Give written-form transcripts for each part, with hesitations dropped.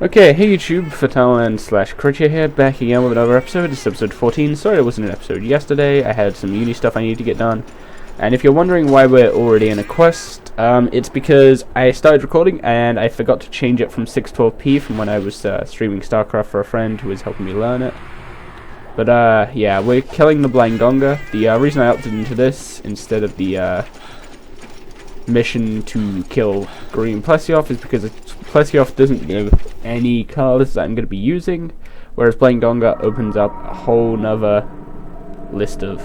Okay, hey YouTube, Fatalan / Creature here, back again with another episode. This is episode 14. Sorry there wasn't an episode yesterday. I had some uni stuff I needed to get done. And if you're wondering why we're already in a quest, it's because I started recording and I forgot to change it from 612p from when I was streaming StarCraft for a friend who was helping me learn it. But yeah, we're killing the Blangonga. The reason I opted into this instead of the mission to kill Green Plesioth is because Plesioth doesn't give any colors that I'm going to be using, whereas Blangonga opens up a whole nother list of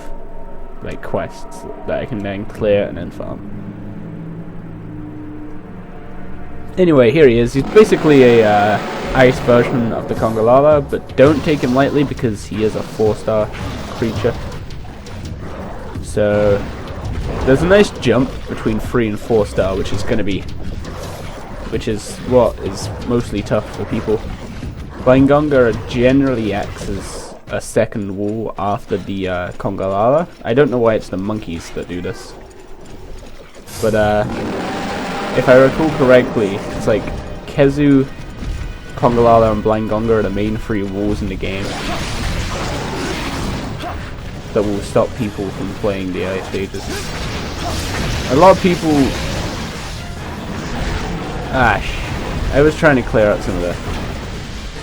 like quests that I can then clear and then farm. Anyway, here he is. He's basically a ice version of the Congalala, but don't take him lightly because he is a 4-star creature. So there's a nice jump between 3 and 4-star, which is what is mostly tough for people. Blangonga generally acts as a second wall after the Congalala. I don't know why it's the monkeys that do this, but if I recall correctly, it's like Kezu, Congalala, and Blangonga are the main 3 walls in the game that will stop people from playing the early stages. A lot of people... I was trying to clear out some of the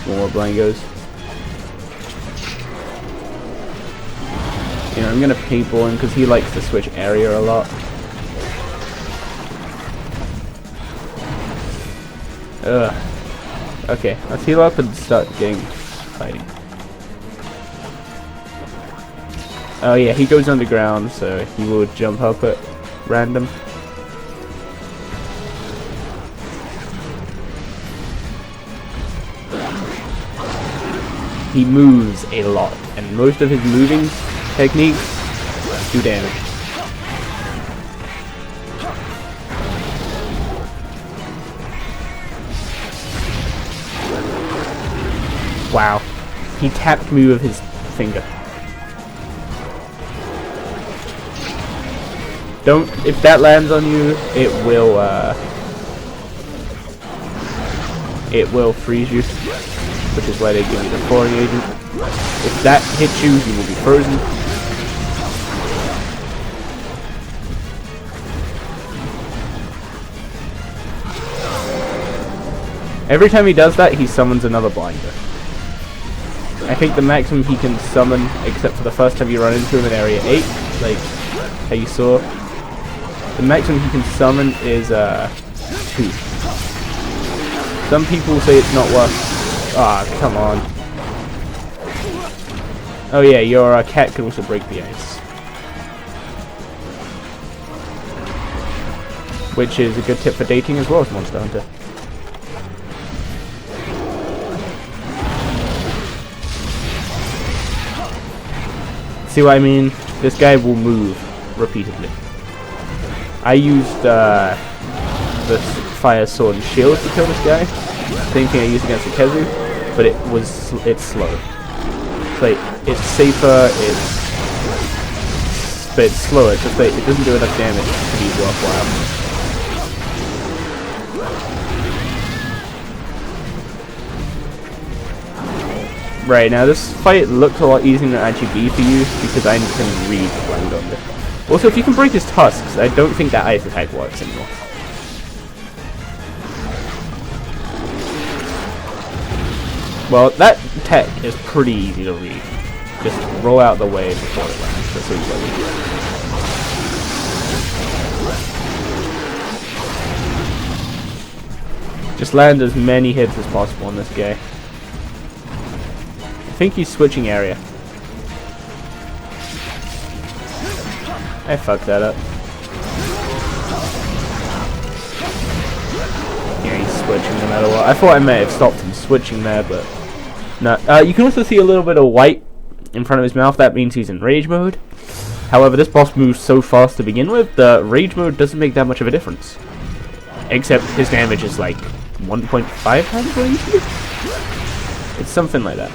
smaller Blangos. You know, I'm gonna paintball him because he likes to switch area a lot. Okay, let's heal up and start getting fighting. Oh yeah, he goes underground, so he will jump up at random. He moves a lot, and most of his moving techniques do damage. Wow, he tapped me with his finger. Don't, if that lands on you, it will freeze you, which is why they give you the Thawing Agent. If that hits you, you will be frozen. Every time he does that, he summons another Blinder. I think the maximum he can summon, except for the first time you run into him in Area 8, like how you saw, the maximum he can summon is 2. Some people say it's not worth... Ah, come on. Oh yeah, your cat can also break the ice. Which is a good tip for dating as well as Monster Hunter. See what I mean? This guy will move repeatedly. I used the Fire Sword and Shield to kill this guy. Same thing I used against the Kezu, but it's slow. It's safer, but it's slower. It's just it doesn't do enough damage to be worthwhile. Right, now this fight looks a lot easier than it actually be for you because I can read Blangonga. Also, if you can break his tusks, I don't think that ice attack works anymore. Well, that tech is pretty easy to read. Just roll out the way before it lands. That's what you do. Just land as many hits as possible on this guy. I think he's switching area. I fucked that up. Yeah, he's switching no matter what. I thought I may have stopped him switching there, but no. You can also see a little bit of white in front of his mouth. That means he's in rage mode. However, this boss moves so fast to begin with, the rage mode doesn't make that much of a difference. Except his damage is like 1.5 times what he used to be. It's something like that.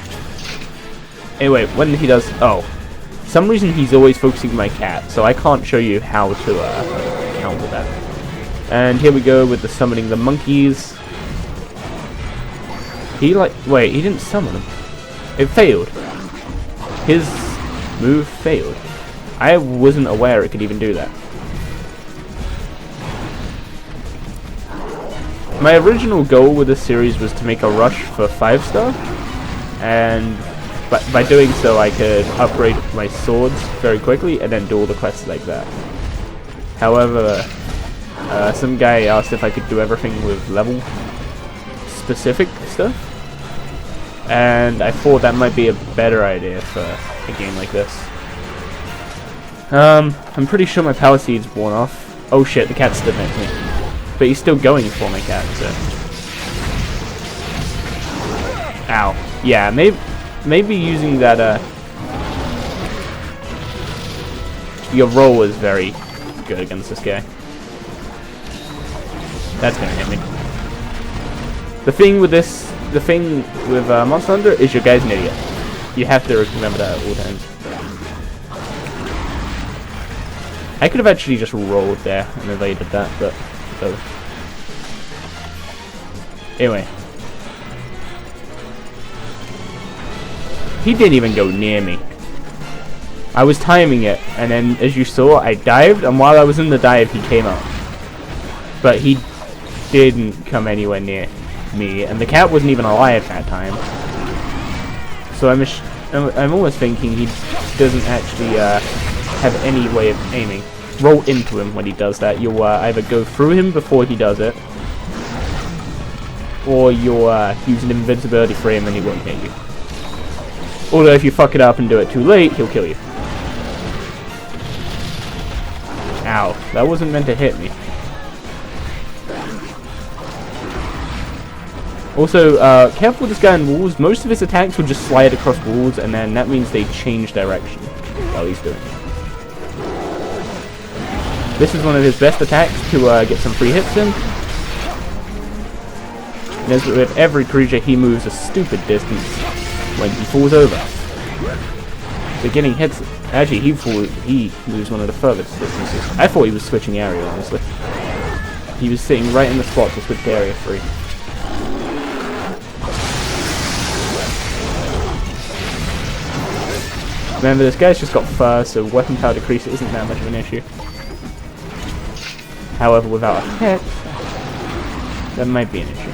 Anyway, when he does... Oh. For some reason he's always focusing my cat, so I can't show you how to counter that. And here we go with the summoning the monkeys. He wait, he didn't summon him. It failed. His move failed. I wasn't aware it could even do that. My original goal with this series was to make a rush for 5-star, and by doing so I could upgrade my swords very quickly and then do all the quests like that. However, some guy asked if I could do everything with level specific stuff, and I thought that might be a better idea for a game like this. I'm pretty sure my power seed's worn off. Oh shit, the cat stood next to me. But he's still going for my cat, so... Ow. Yeah, maybe using that, your roll was very good against this guy. That's gonna hit me. The thing with Monster Hunter is your guy's an idiot. You have to remember that at all times. I could have actually just rolled there and evaded that, but... So. Anyway. He didn't even go near me. I was timing it, and then as you saw, I dived, and while I was in the dive, he came out. But he didn't come anywhere near me, and the cat wasn't even alive that time. So I'm almost thinking he doesn't actually have any way of aiming. Roll into him when he does that. You'll either go through him before he does it, or you'll use an invincibility for him and he won't hit you. Although if you fuck it up and do it too late, he'll kill you. Ow, that wasn't meant to hit me. Also, careful with this guy in walls. Most of his attacks will just slide across walls, and then that means they change direction while he's doing it. This is one of his best attacks to get some free hits in. And as with every creature, he moves a stupid distance when he falls over. So getting hits... Actually, he moves one of the furthest distances. I thought he was switching area, honestly. He was sitting right in the spot to switch to area 3. Remember, this guy's just got fur, so weapon power decrease isn't that much of an issue. However, without a hit, that might be an issue.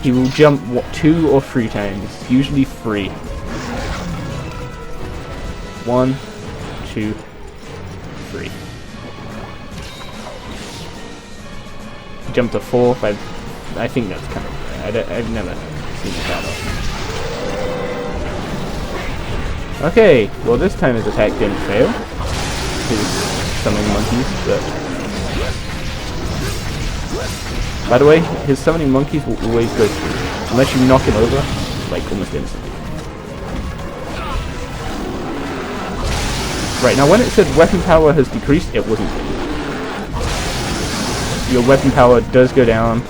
He will jump 2 or 3 times, usually 3. 1, 2, 3. He jumped to 4. I think that's kind of rare. I've never seen that often. Okay, well this time his attack didn't fail. His summoning monkeys, but... By the way, his summoning monkeys will always go through. Unless you knock him over, like almost instantly. Right, now when it said weapon power has decreased, it wasn't good. Your weapon power does go down.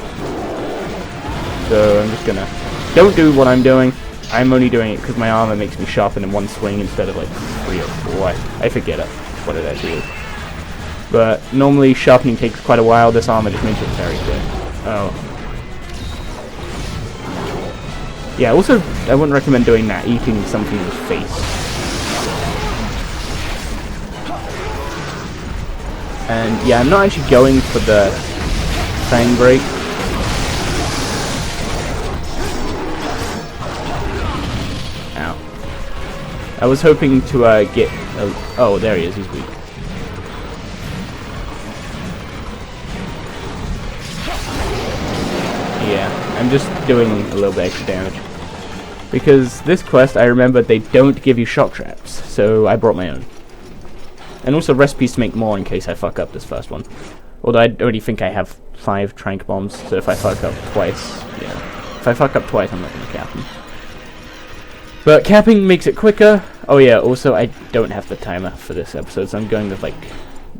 So I'm just gonna... Don't do what I'm doing. I'm only doing it because my armor makes me sharpen in one swing instead of like 3 or 4. I forget what it actually is. But normally sharpening takes quite a while. This armor just makes it very quick. Oh. Yeah, also I wouldn't recommend doing that, eating something in his face. And yeah, I'm not actually going for the Fang Break. I was hoping to get... oh, there he is. He's weak. Yeah, I'm just doing a little bit extra damage. Because this quest, I remember they don't give you shock traps, so I brought my own. And also recipes to make more in case I fuck up this first one. Although I already think I have 5 trank bombs, so if I fuck up twice, yeah. If I fuck up twice, I'm not going to cap them. But capping makes it quicker. Oh yeah, also I don't have the timer for this episode, so I'm going with like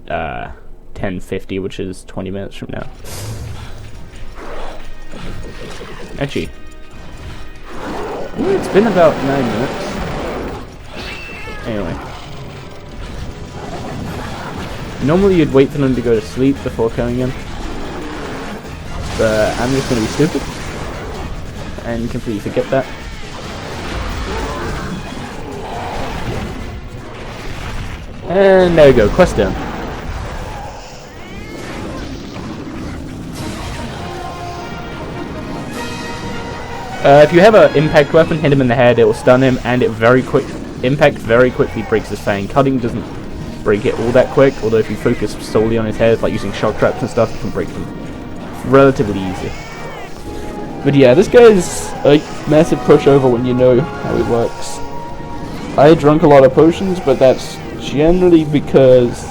10:50, which is 20 minutes from now. Actually, it's been about 9 minutes. Anyway. Normally you'd wait for them to go to sleep before killing him. but I'm just gonna be stupid and completely forget that. And there we go, quest done. If you have an impact weapon, hit him in the head, it will stun him, and impact very quickly breaks his fang. Cutting doesn't break it all that quick, although if you focus solely on his head, like using shock traps and stuff, you can break them relatively easy. But yeah, this guy is a massive pushover when you know how he works. I drunk a lot of potions, but that's generally because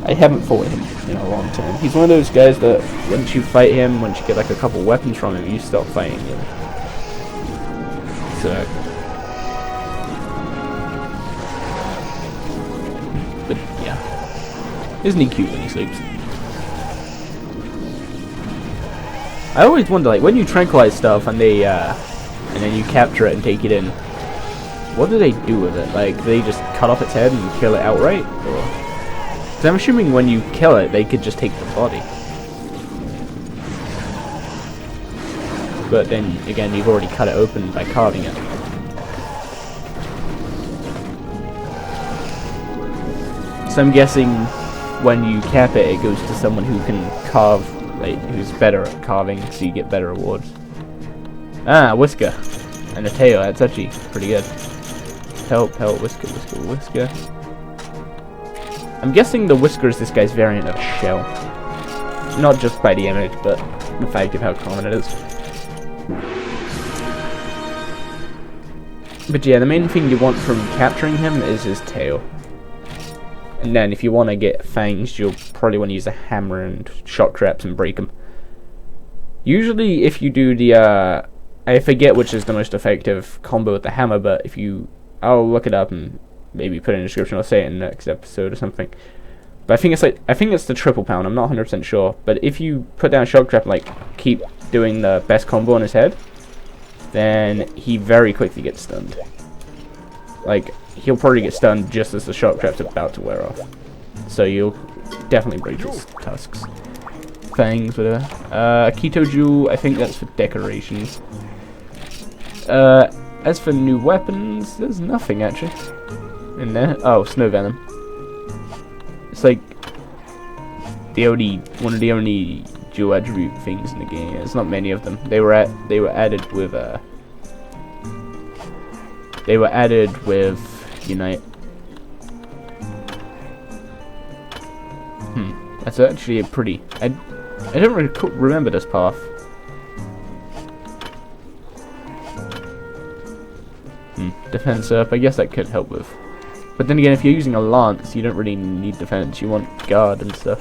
I haven't fought him in a long time. He's one of those guys that once you fight him, once you get like a couple weapons from him, you stop fighting him. So, but yeah, isn't he cute when he sleeps? I always wonder, like, when you tranquilize stuff and they, and then you capture it and take it in, what do they do with it? Like, they just cut off its head and kill it outright? Or? 'Cause I'm assuming when you kill it, they could just take the body. But then, again, you've already cut it open by carving it. So I'm guessing when you cap it, it goes to someone who can carve, like, who's better at carving, so you get better rewards. Ah, Whisker. And a tail, that's actually pretty good. Help, Whisker, Whisker, Whisker. I'm guessing the Whisker is this guy's variant of Shell. Not just by the image, but the fact of how common it is. But yeah, the main thing you want from capturing him is his tail. And then if you want to get fangs, you'll probably want to use a hammer and shock traps and break them. Usually if you do the, I forget which is the most effective combo with the hammer, but if you, I'll look it up and maybe put it in the description, I'll say it in the next episode or something. But I think it's the triple pound, I'm not 100% sure. But if you put down a shock trap and like keep doing the best combo on his head, then he very quickly gets stunned. Like, he'll probably get stunned just as the shock trap's about to wear off. So you'll definitely break his tusks. Fangs, whatever. Keto Jewel, I think that's for decorations. As for new weapons, there's nothing actually in there. Oh, Snow Venom. It's like one of the only dual attribute things in the game. There's not many of them. They were added with Unite. That's actually a pretty. I don't really remember this path. Defense up. I guess that could help with. But then again, if you're using a lance, you don't really need defense. You want guard and stuff.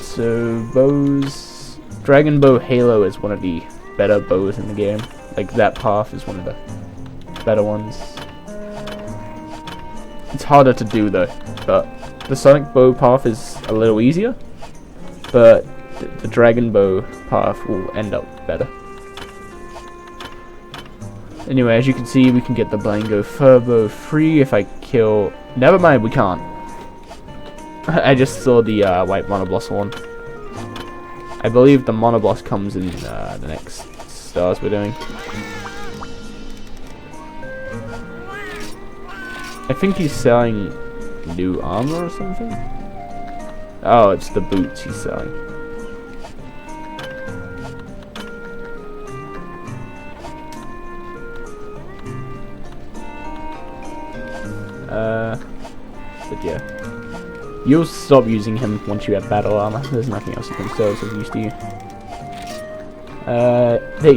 So bows. Dragon Bow Halo is one of the better bows in the game. Like, that path is one of the better ones. It's harder to do though, but the Sonic Bow path is a little easier, but the Dragon Bow path will end up better. Anyway, as you can see, we can get the Blango Furbo free if I kill... Never mind, we can't. I just saw the white Monoboss one. I believe the Monoboss comes in the next stars we're doing. I think he's selling new armor or something. Oh, it's the boots he's selling. But yeah, you'll stop using him once you have battle armor. There's nothing else you can sell as of use to you.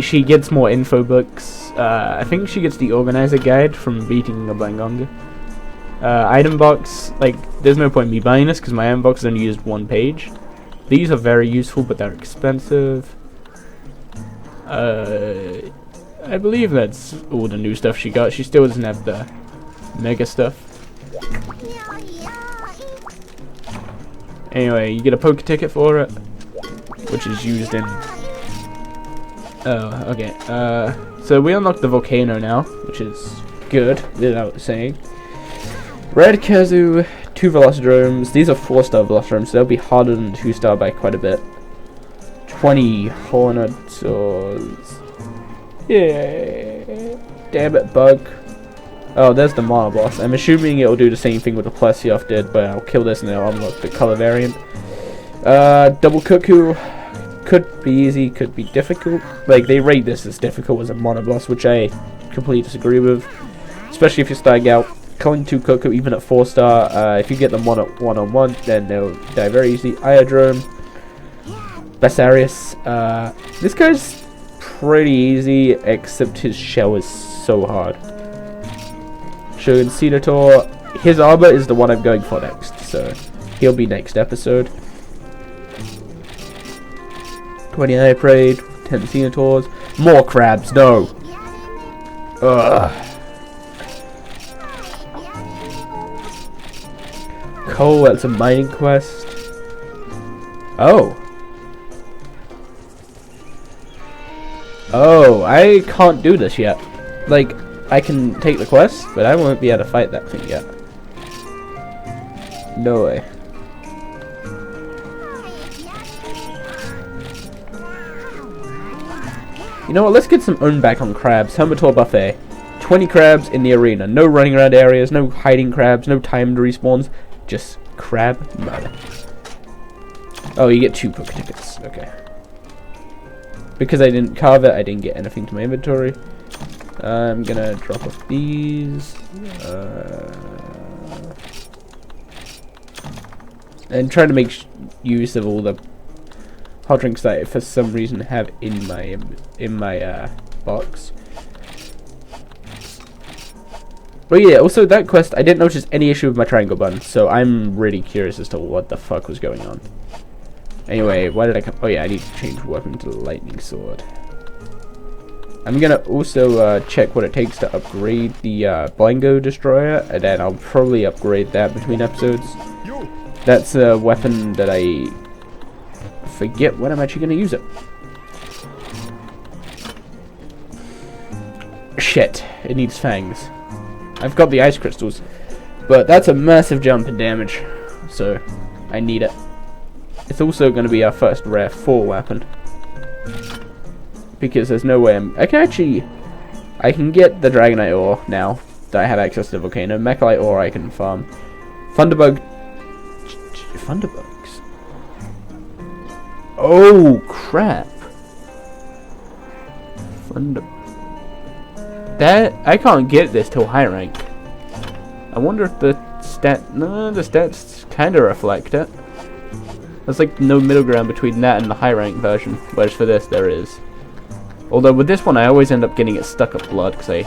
She gets more info books. I think she gets the organizer guide from beating the Blangonga. Item box, like, there's no point in me buying this because my item box has only used one page. These are very useful, but they're expensive. I believe that's all the new stuff she got. She still doesn't have the mega stuff. Anyway, you get a poker ticket for it, which is used in... Oh, okay. So we unlocked the volcano now, which is good, without saying. Red Kazoo 2 Velocidromes. These are 4-star Velocidromes, so they'll be harder than 2-star by quite a bit. 20 Hornadors. Yeah. Damn it, Bug. Oh, there's the Monoboss. I'm assuming it'll do the same thing with the Plesioth did, but I'll kill this and it'll unlock the color variant. Double Cuckoo. Could be easy, could be difficult. Like, they rate this as difficult as a Monoboss, which I completely disagree with. Especially if you're starting out. Killing 2 Cuckoo, even at 4-star, if you get them one-on-one, then they'll die very easily. Iodrome. Basarius. This guy's pretty easy, except his shell is so hard. Shogun Senator. His armor is the one I'm going for next, so he'll be next episode. 20 Hyperade, 10 Senators. More crabs, no! Ugh. Coal, that's a mining quest. Oh. Oh, I can't do this yet. Like, I can take the quest, but I won't be able to fight that thing yet. No way. You know what, let's get some own back on crabs. Hermitaur Buffet. 20 crabs in the arena. No running around areas, no hiding crabs, no timed respawns. Just crab murder. Oh, you get 2 poke tickets. Okay. Because I didn't carve it, I didn't get anything to my inventory. I'm gonna drop off these. And try to make use of all the hot drinks that I for some reason have in my box. But yeah, also that quest, I didn't notice any issue with my triangle button, so I'm really curious as to what the fuck was going on. Anyway, why did I come? Oh yeah, I need to change weapon to the lightning sword. I'm gonna also check what it takes to upgrade the Blango Destroyer, and then I'll probably upgrade that between episodes. That's a weapon that I forget when I'm actually gonna use it. Shit, it needs fangs. I've got the ice crystals, but that's a massive jump in damage, so I need it. It's also going to be our first rare 4 weapon, because there's no way I can get the Dragonite ore now that I have access to the volcano. Mechalite ore I can farm. Thunderbugs. Oh crap! That I can't get this till high rank. I wonder if the stats kind of reflect it. There's like no middle ground between that and the high rank version, whereas for this there is. Although with this one I always end up getting it stuck up blood because I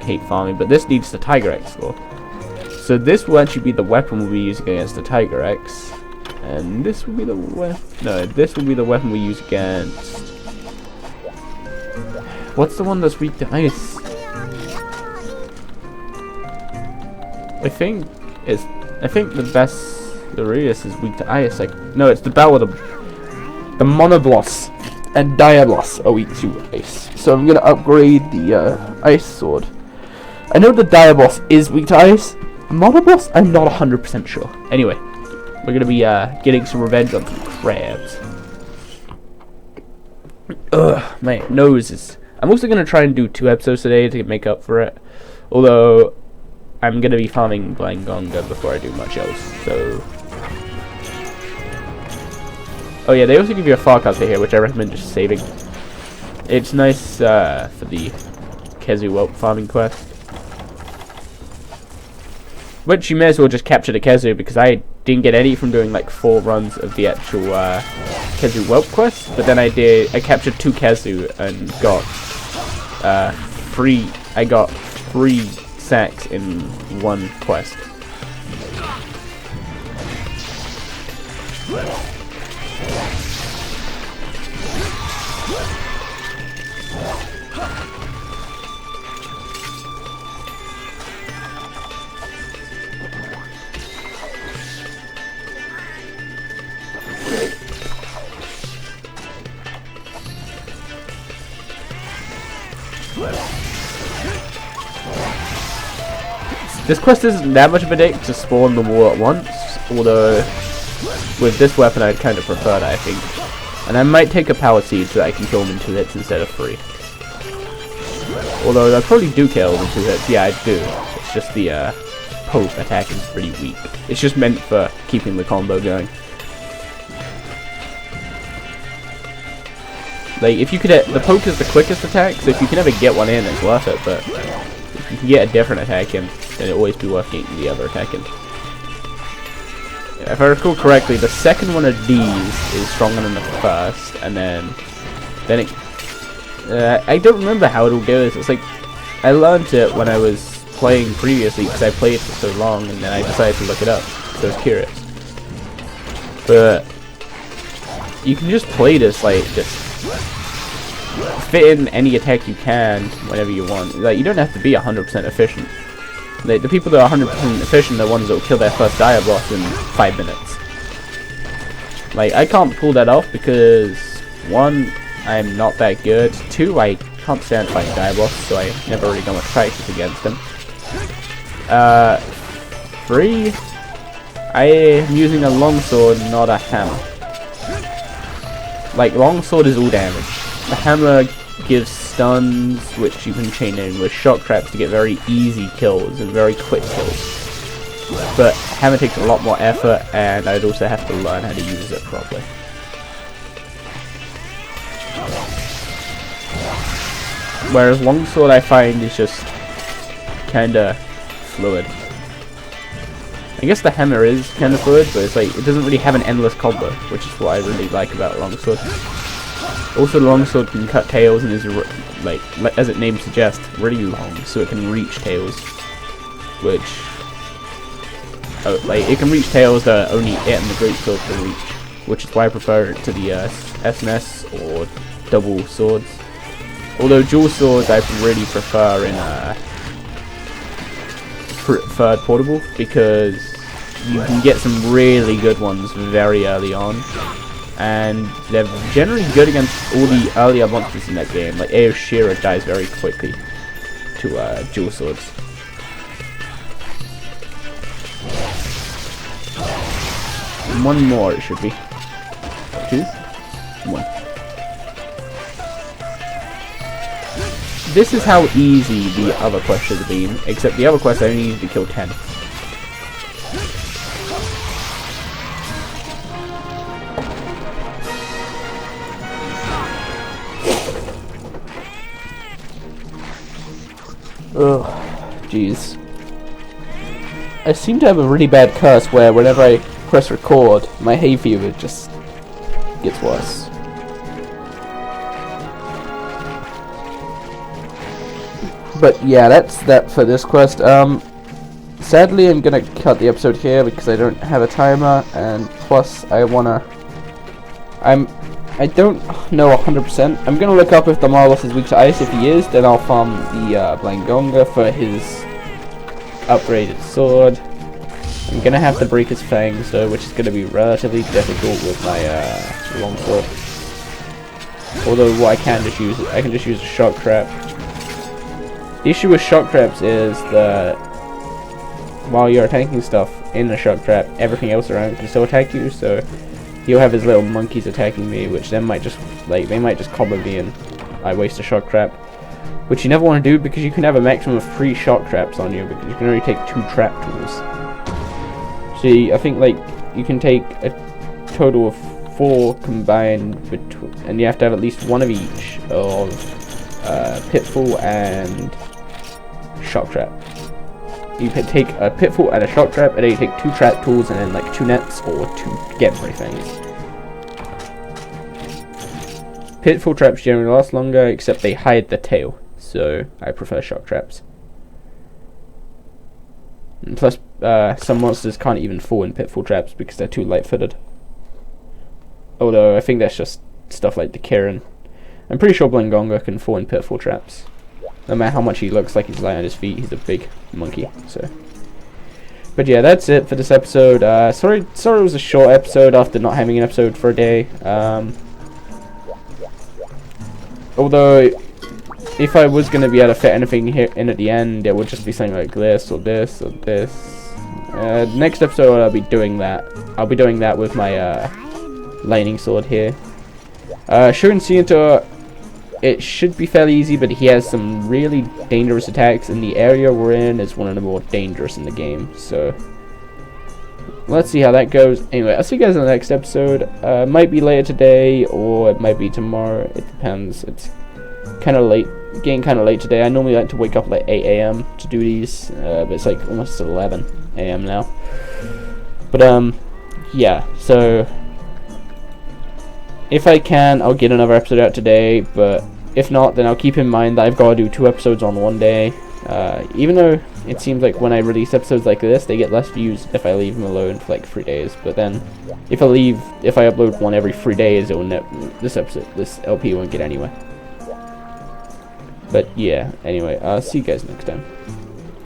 hate farming, but this needs the Tigrex score. So this will actually be the weapon we'll be using against the Tigrex, and this will be the this will be the weapon we use against. What's the one that's weak to ice? I think the best. The Reus is weak to ice. Like, no, it's the Ballad. The Monobloss and Diabloss are weak to ice. So I'm gonna upgrade the ice sword. I know the Diabloss is weak to ice. Monobloss, I'm not 100% sure. Anyway, we're gonna be getting some revenge on some crabs. Ugh, my nose is. I'm also gonna try and do 2 episodes today to make up for it. Although I'm gonna be farming Blangonga before I do much else. So. Oh yeah, they also give you a Farcaster here, which I recommend just saving. It's nice for the Kezu Whelp farming quest. Which you may as well just capture the Kezu, because I didn't get any from doing like 4 runs of the actual Kezu Whelp quest. But then I captured 2 Kezu and got 3 sacks in 1 quest. This quest isn't that much of a dick to spawn them all at once, although with this weapon I'd kind of prefer that, I think. And I might take a power seed so that I can kill them in 2 hits instead of 3. Although I probably do kill them in 2 hits, yeah I do. It's just the poke attack is pretty weak. It's just meant for keeping the combo going. Like, if you could, the poke is the quickest attack, so if you can ever get one in, it's worth it, but if you can get a different attack in, then it'll always be worth getting the other attack in. If I recall correctly, the second one of these is stronger than the first, and then it, I don't remember how it all goes. It's like, I learned it when I was playing previously, because I played for so long, and then I decided to look it up, so I was curious. But you can just play this, like, just fit in any attack you can whenever you want. Like, you don't have to be 100% efficient. Like, the people that are 100% efficient are the ones that will kill their first dire boss in 5 minutes. Like, I can't pull that off because 1, I'm not that good. 2, I can't stand fighting dire boss, so I never really got much practice against them. 3, I am using a longsword, not a hammer. Like, longsword is all damage. The hammer gives stuns, which you can chain in with shock traps to get very easy kills and very quick kills. But hammer takes a lot more effort, and I'd also have to learn how to use it properly. Whereas longsword, I find, is just kinda fluid. I guess the hammer is kinda fluid, but it's like, it doesn't really have an endless combo, which is what I really like about longsword. Also, the longsword can cut tails and is, like as its name suggests, really long, so it can reach tails. Which, like, it can reach tails that only it and the greatsword can reach, which is why I prefer it to the SNS or double swords. Although dual swords I really prefer in third portable, because you can get some really good ones very early on. And they're generally good against all the earlier monsters in that game. Like Aoshira dies very quickly to dual swords. One more it should be. 2? 1. This is how easy the other quest should have been, except the other quest I only needed to kill 10. Ugh, jeez. I seem to have a really bad curse where whenever I press record, my hay fever just gets worse. But yeah, that's that for this quest. Sadly, I'm gonna cut the episode here because I don't have a timer, and plus I don't know 100%. I'm gonna look up if the Marlos is weak to ice. If he is, then I'll farm the Blangonga for his upgraded sword. I'm gonna have to break his fangs though, which is gonna be relatively difficult with my longsword. Although what I can just use a shock trap. The issue with shock traps is that while you're attacking stuff in a shock trap, everything else around can still attack you. So he'll have his little monkeys attacking me, which then might just, like, they might just combo me and I waste a shock trap. Which you never want to do because you can have a maximum of 3 shock traps on you because you can only take 2 trap tools. See, I think, like, you can take a total of 4 combined, and you have to have at least 1 of each of Pitfall and Shock Trap. You can take a Pitfall and a Shock Trap, and then you take 2 trap tools and then like 2 nets or 2 Get Free things. Pitfall traps generally last longer, except they hide the tail, so I prefer Shock Traps. And plus, some monsters can't even fall in Pitfall traps because they're too light-footed. Although I think that's just stuff like the Kirin. I'm pretty sure Blangonga can fall in Pitfall traps. No matter how much he looks like he's lying on his feet, he's a big monkey. So, but yeah, that's it for this episode. Sorry it was a short episode after not having an episode for a day. Although if I was going to be able to fit anything here in at the end, it would just be something like this or this or this. Next episode I'll be doing that. I'll be doing that with my lightning sword here. Shuren Senator, it should be fairly easy, but he has some really dangerous attacks, and the area we're in is one of the more dangerous in the game, so let's see how that goes. Anyway, I'll see you guys in the next episode. Might be later today, or it might be tomorrow. It depends. It's kind of late, getting kind of late today. I normally like to wake up like 8 AM to do these, but it's like almost 11 AM now. But yeah, so if I can, I'll get another episode out today, but if not, then I'll keep in mind that I've got to do 2 episodes on one day. Even though it seems like when I release episodes like this, they get less views if I leave them alone for like 3 days. But then, if I upload one every 3 days, this LP won't get anywhere. But yeah, anyway, I'll see you guys next time.